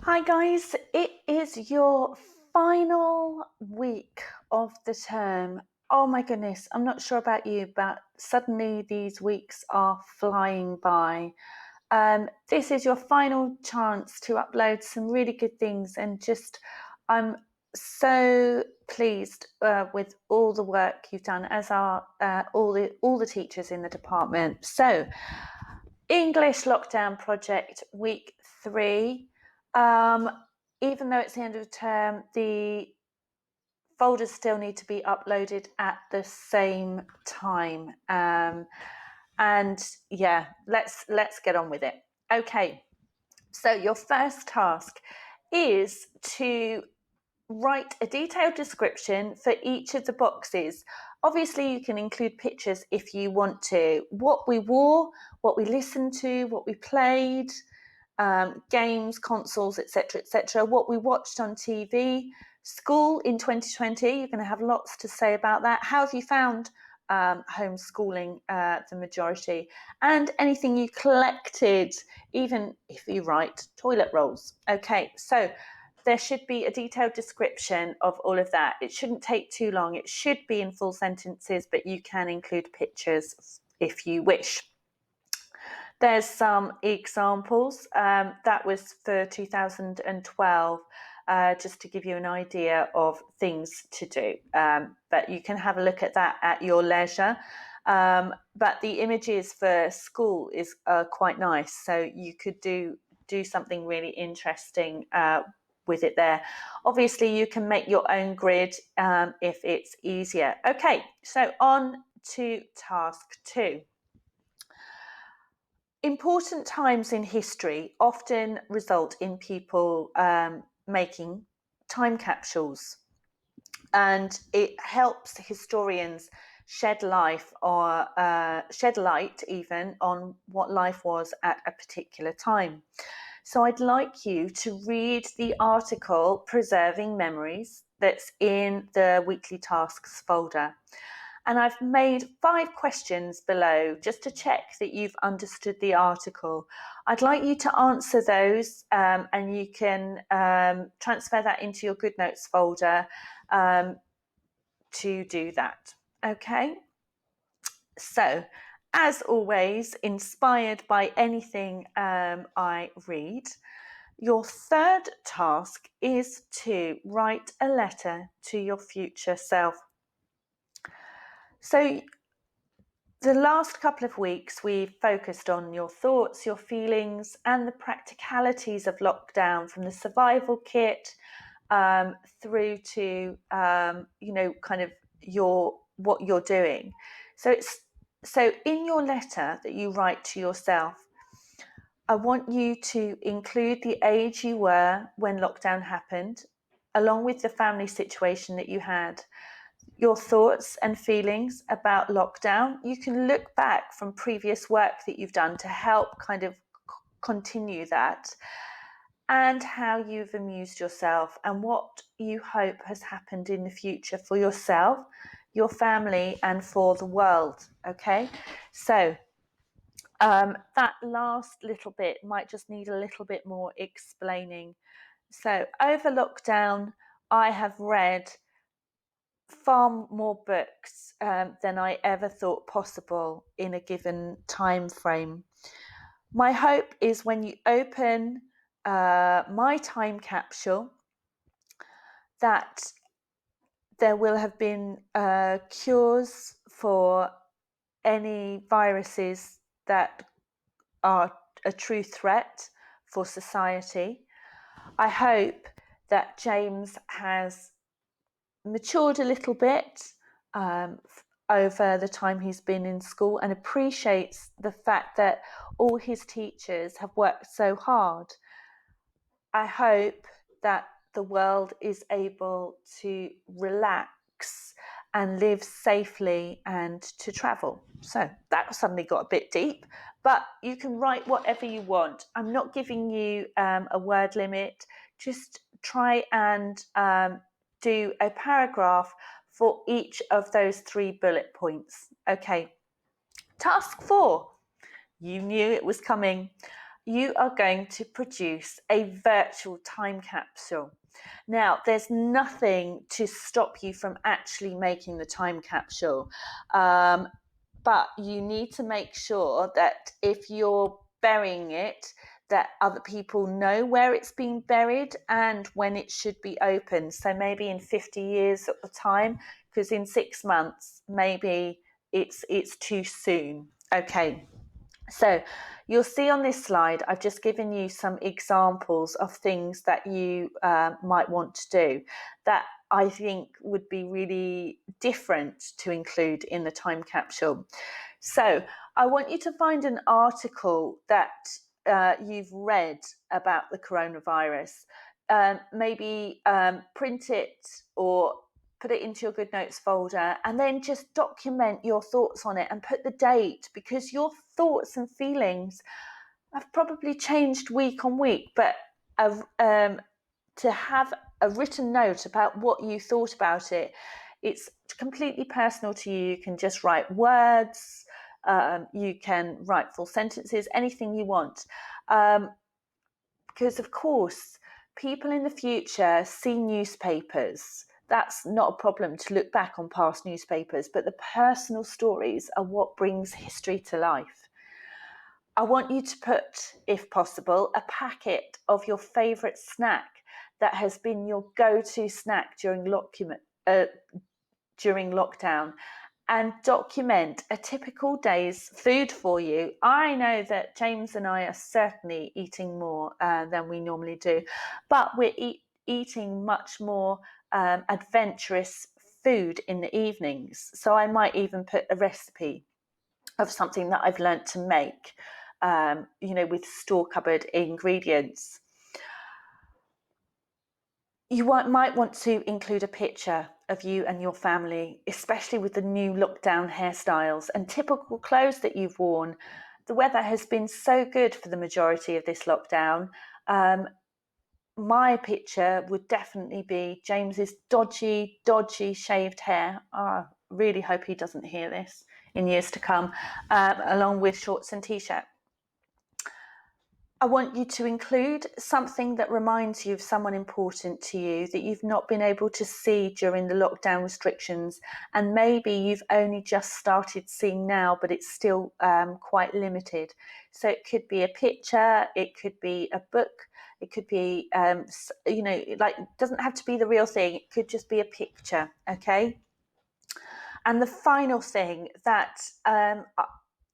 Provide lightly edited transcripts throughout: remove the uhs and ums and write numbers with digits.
Hi guys, it is your final week of the term. Oh my goodness, I'm not sure about you, but suddenly these weeks are flying by. This is your final chance to upload some really good things, and I'm so pleased with all the work you've done, as are all the teachers in the department. So, English Lockdown Project Week 3. Um, Even though it's the end of the term, the folders still need to be uploaded at the same time. And yeah, let's get on with it. Okay, so your first task is to write a detailed description for each of the boxes. Obviously, you can include pictures if you want to. What we wore, what we listened to, what we played, games, consoles, etc., what we watched on TV, school in 2020. You're going to have lots to say about that. How have you found homeschooling, the majority, and anything you collected, even if you write toilet rolls. Okay, so there should be a detailed description of all of that. It shouldn't take too long. It should be in full sentences, but you can include pictures if you wish. There's some examples. That was for 2012, just to give you an idea of things to do. But you can have a look at that at your leisure. But the images for school is quite nice, so you could do something really interesting with it there. Obviously, you can make your own grid if it's easier. Okay, so on to task 2. Important times in history often result in people making time capsules, and it helps historians shed light even on what life was at a particular time. So I'd like you to read the article Preserving Memories that's in the weekly tasks folder. And I've made 5 questions below just to check that you've understood the article. I'd like you to answer those, and you can transfer that into your Good Notes folder to do that. Okay? So, as always, inspired by anything I read, your third task is to write a letter to your future self. So, the last couple of weeks, we've focused on your thoughts, your feelings, and the practicalities of lockdown, from the survival kit through to kind of what you're doing. So in your letter that you write to yourself, I want you to include the age you were when lockdown happened, along with the family situation that you had, your thoughts and feelings about lockdown. You can look back from previous work that you've done to help kind of continue that, and how you've amused yourself and what you hope has happened in the future for yourself, your family, and for the world. Okay, so that last little bit might just need a little bit more explaining. So over lockdown, I have read far more books than I ever thought possible in a given time frame. My hope is when you open my time capsule, that there will have been cures for any viruses that are a true threat for society. I hope that James has matured a little bit over the time he's been in school, and appreciates the fact that all his teachers have worked so hard. I hope that the world is able to relax and live safely and to travel. So that suddenly got a bit deep, but you can write whatever you want. I'm not giving you a word limit. Just try and do a paragraph for each of those 3 bullet points. Okay. Task 4. You knew it was coming. you are going to produce a virtual time capsule. Now, there's nothing to stop you from actually making the time capsule, but you need to make sure that if you're burying it, that other people know where it's been buried and when it should be opened. So maybe in 50 years at the time, because in 6 months, maybe it's too soon. Okay. So you'll see on this slide, I've just given you some examples of things that you might want to do that I think would be really different to include in the time capsule. So I want you to find an article that you've read about the coronavirus. Maybe print it or put it into your good notes folder, and then just document your thoughts on it and put the date, because your thoughts and feelings have probably changed week on week. But to have a written note about what you thought about it, it's completely personal to you. You can just write words, you can write full sentences, anything you want. Because of course, people in the future see newspapers. That's not a problem to look back on past newspapers, but the personal stories are what brings history to life. I want you to put, if possible, a packet of your favourite snack that has been your go-to snack during lockdown, and document a typical day's food for you. I know that James and I are certainly eating more than we normally do, but we're eating much more adventurous food in the evenings. So I might even put a recipe of something that I've learnt to make, with store cupboard ingredients. You might want to include a picture of you and your family, especially with the new lockdown hairstyles and typical clothes that you've worn. The weather has been so good for the majority of this lockdown. My picture would definitely be James's dodgy shaved hair. I really hope he doesn't hear this in years to come, along with shorts and t-shirt. I want you to include something that reminds you of someone important to you that you've not been able to see during the lockdown restrictions, and maybe you've only just started seeing now, but it's still quite limited. So it could be a picture, it could be a book, it could be, it doesn't have to be the real thing, it could just be a picture, okay? And the final thing that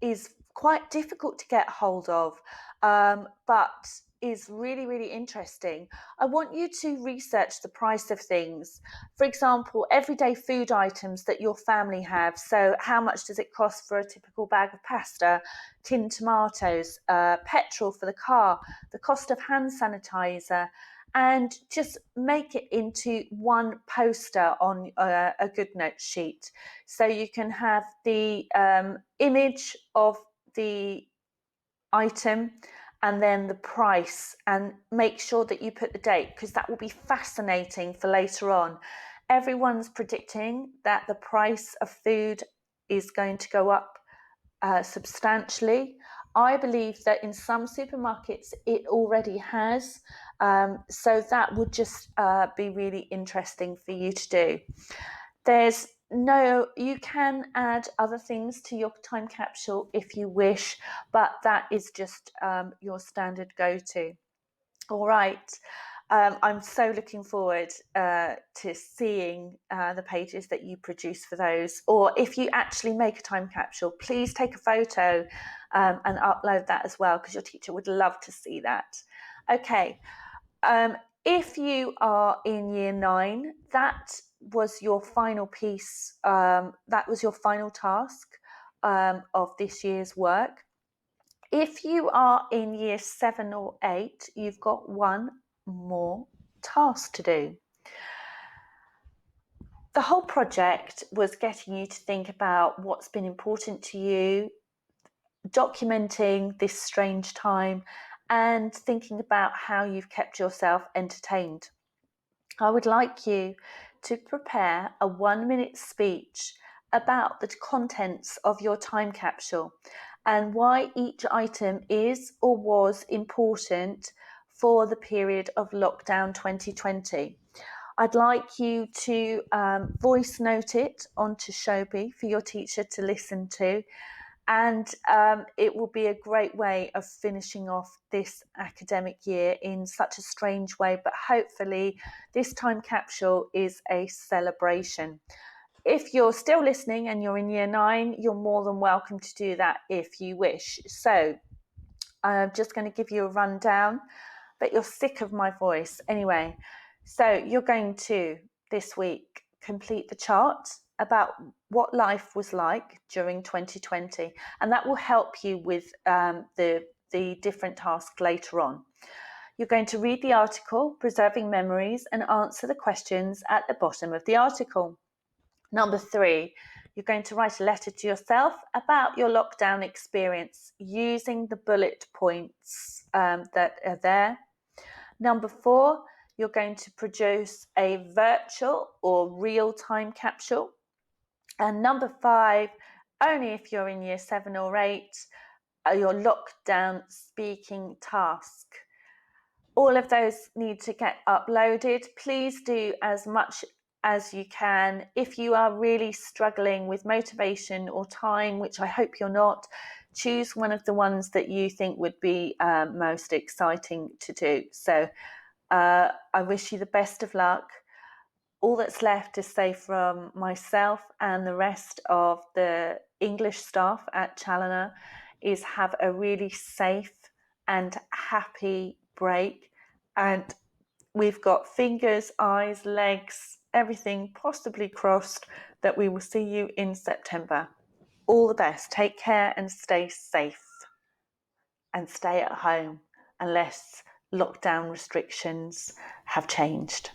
is quite difficult to get hold of, but is really, really interesting. I want you to research the price of things. For example, everyday food items that your family have. So how much does it cost for a typical bag of pasta, tinned tomatoes, petrol for the car, the cost of hand sanitizer, and just make it into one poster on a good note sheet. So you can have the image of the item and then the price, and make sure that you put the date, because that will be fascinating for later on. Everyone's predicting that the price of food is going to go up substantially. I believe that in some supermarkets it already has. So that would just be really interesting for you to do. You can add other things to your time capsule if you wish, but that is just your standard go-to. All right. I'm so looking forward to seeing the pages that you produce for those. Or if you actually make a time capsule, please take a photo and upload that as well, because your teacher would love to see that. Okay. If you are in year 9, that was your final piece, that was your final task of this year's work. If you are in year 7 or 8, you've got one more task to do. The whole project was getting you to think about what's been important to you, documenting this strange time, and thinking about how you've kept yourself entertained. I would like you to prepare a 1-minute speech about the contents of your time capsule, and why each item is or was important for the period of lockdown 2020. I'd like you to voice note it onto Shobi for your teacher to listen to, and it will be a great way of finishing off this academic year in such a strange way, but hopefully this time capsule is a celebration. If you're still listening and you're in year 9, you're more than welcome to do that if you wish. So I'm just going to give you a rundown, but you're sick of my voice anyway. So you're going to, this week, complete the chart about what life was like during 2020, and that will help you with the different tasks later on. You're going to read the article, Preserving Memories, and answer the questions at the bottom of the article. Number 3, you're going to write a letter to yourself about your lockdown experience using the bullet points that are there. Number 4, you're going to produce a virtual or real time capsule. And number 5, only if you're in year 7 or 8, your lockdown speaking task. All of those need to get uploaded. Please do as much as you can. If you are really struggling with motivation or time, which I hope you're not, choose one of the ones that you think would be most exciting to do. So I wish you the best of luck. All that's left to say from myself and the rest of the English staff at Challoner is have a really safe and happy break. And we've got fingers, eyes, legs, everything possibly crossed that we will see you in September. All the best. Take care and stay safe. And stay at home unless lockdown restrictions have changed.